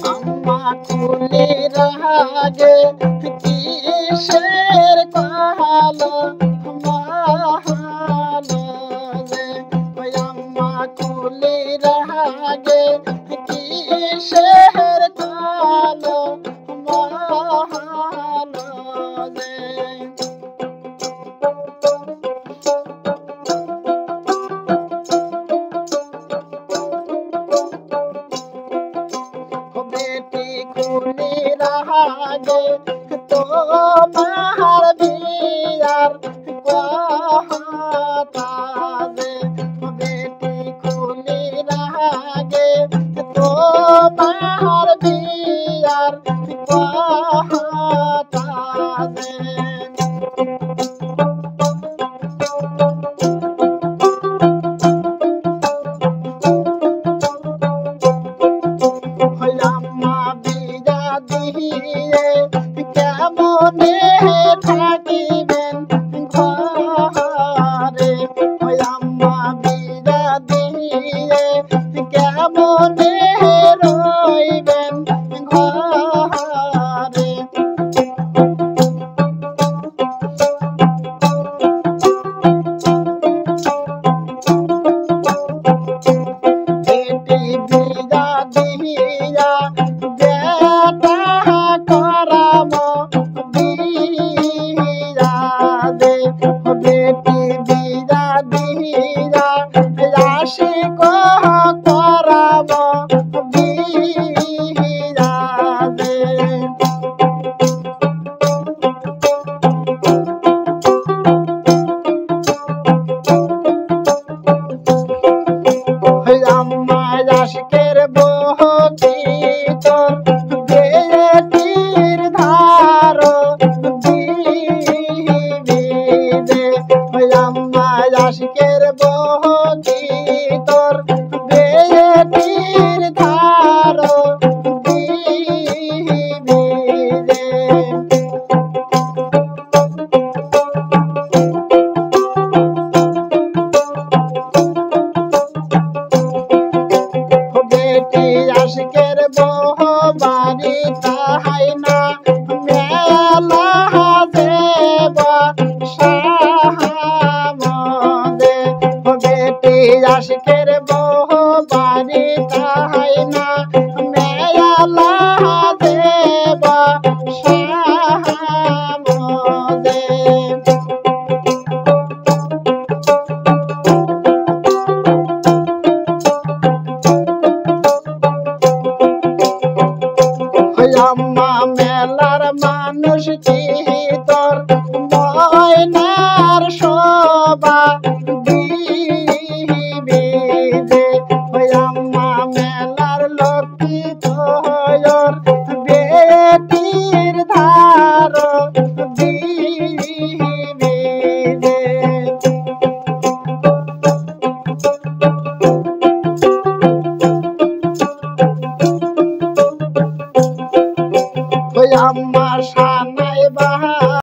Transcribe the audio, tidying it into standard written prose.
আম্মা কুলি রাগে কিসের কালো মাহালো রে ওই আম্মা কুলি রাগে কিসের কালো মাহালো রে बेटी खुली रागे तो महर बियार कहता दे बेटी खुली रागे तो महर बियार कहता दे আম্মা বিয়া দিয়ে কেমনে থাকিবেন ঘরে ওই আম্মা বিয়া দিয়ে কেমনে রইবেন ঘরে বেটি বিয়া দিয়া বেটা করাব বিয়া দে বেটি বিয়া দিয়া আশিক করাব বিয়া দে আম্মা আশিকের বহতি তোর বেটির ধার দিবি দে আম্মা আশিকের বহতি তোর বেটির ধার দিবি দে বেটি আশিকের বহ বাড়ি তাহাই না মেলা দেব সাহামদে বেটি আশিকের বহ বাড়ি তাহাই না মেলা দেব সাহামদে আম্মা মেলার মানুষ কি তোর ময়নার শোভা